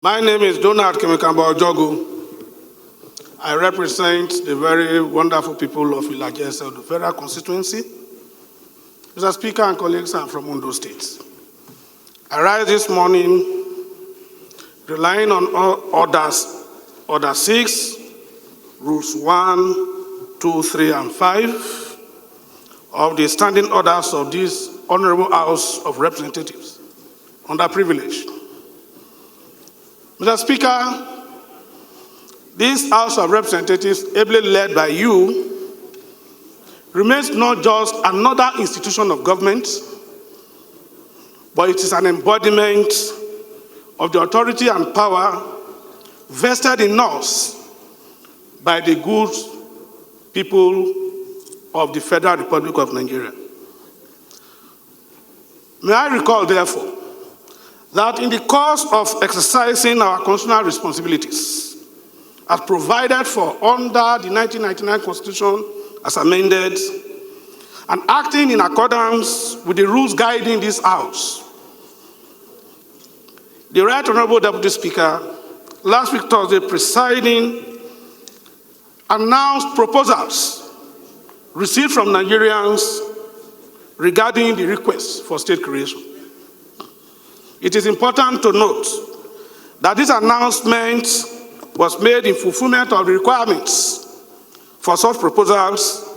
My name is Donald Kemikamba Ojogu. I represent the very wonderful people of Ilajes of the federal constituency. Mr. Speaker and colleagues, I'm from Ondo State. I rise this morning relying on Order 6, Rules 1, 2, 3, and 5 of the standing orders of this Honorable House of Representatives, underprivileged. Mr. Speaker, this House of Representatives, ably led by you, remains not just another institution of government, but it is an embodiment of the authority and power vested in us by the good people of the Federal Republic of Nigeria. May I recall, therefore, that in the course of exercising our constitutional responsibilities, as provided for under the 1999 Constitution as amended, and acting in accordance with the rules guiding this House, the Right Honorable Deputy Speaker, last week Thursday, presiding, announced proposals received from Nigerians regarding the request for state creation. It is important to note that this announcement was made in fulfillment of the requirements for such proposals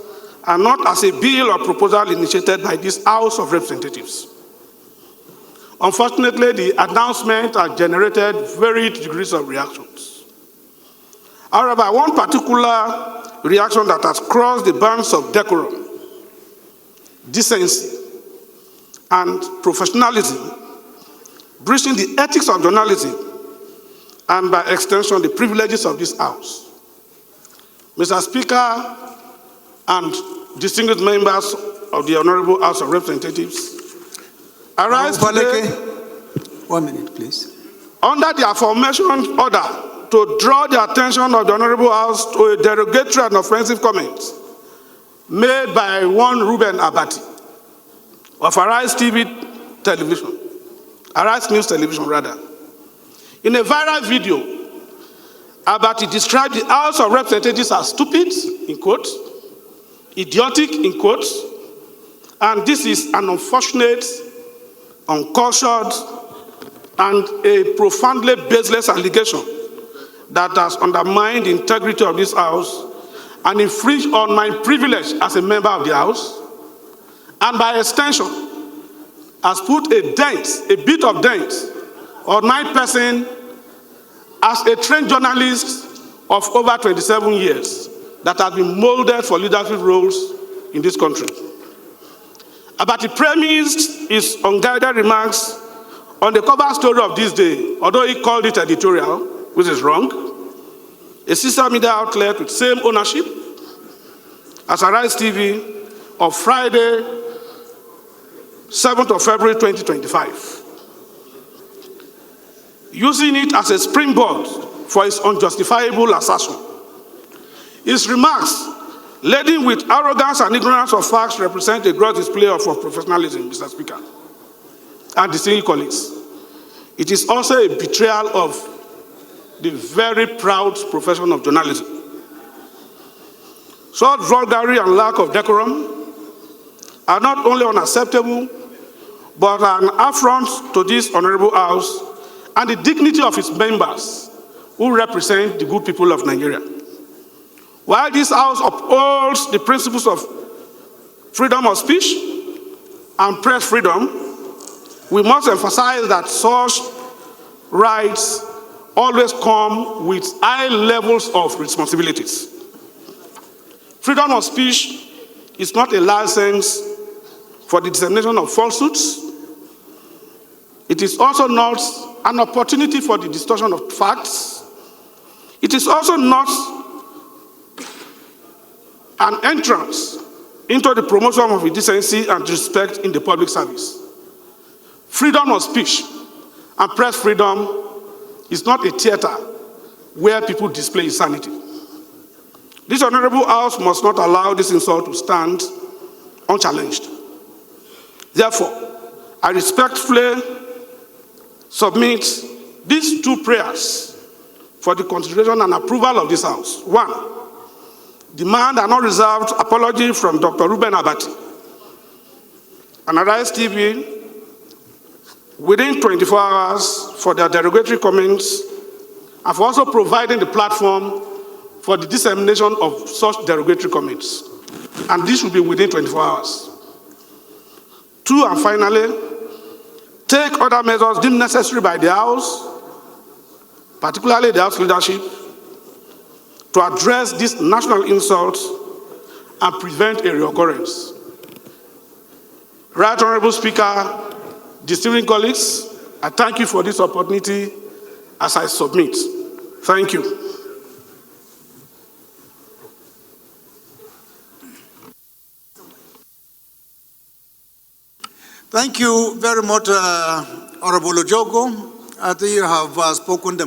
and not as a bill or proposal initiated by this House of Representatives. Unfortunately, the announcement has generated varied degrees of reactions. However, one particular reaction that has crossed the bounds of decorum, decency, and professionalism, breaching the ethics of journalism, and by extension, the privileges of this House. Mr. Speaker and distinguished members of the Honorable House of Representatives, I rise today 1 minute, please. under the aforementioned order to draw the attention of the Honorable House to a derogatory and offensive comment made by one Reuben Abati of Arise News Television rather. In a viral video, Abati described the House of Representatives as stupid, in quotes, idiotic, in quotes, and this is an unfortunate, uncultured, and a profoundly baseless allegation that has undermined the integrity of this House and infringed on my privilege as a member of the House, and by extension, has put a bit of dent on my person as a trained journalist of over 27 years that has been molded for leadership roles in this country. Abati premised his unguided remarks on the cover story of this day, although he called it editorial, which is wrong, a sister media outlet with same ownership as Arise TV of Friday, 7th of February 2025, using it as a springboard for his unjustifiable assertion. His remarks, laden with arrogance and ignorance of facts, represent a gross display of professionalism, Mr. Speaker, and distinguished colleagues. It is also a betrayal of the very proud profession of journalism. Such vulgarity and lack of decorum are not only unacceptable, but an affront to this Honorable House and the dignity of its members who represent the good people of Nigeria. While this House upholds the principles of freedom of speech and press freedom, we must emphasize that such rights always come with high levels of responsibilities. Freedom of speech is not a license for the dissemination of falsehoods. It is also not an opportunity for the distortion of facts. It is also not an entrance into the promotion of decency and respect in the public service. Freedom of speech and press freedom is not a theater where people display insanity. This Honorable House must not allow this insult to stand unchallenged. Therefore, I respectfully submit these two prayers for the consideration and approval of this House. One, demand an unreserved apology from Dr. Reuben Abati and Arise TV within 24 hours for their derogatory comments and for also providing the platform for the dissemination of such derogatory comments. And this will be within 24 hours. Two, and finally, take other measures deemed necessary by the House, particularly the House leadership, to address this national insult and prevent a reoccurrence. Right Honorable Speaker, distinguished colleagues, I thank you for this opportunity as I submit. Thank you. Thank you very much, Honorable Ojogo. I think you have spoken the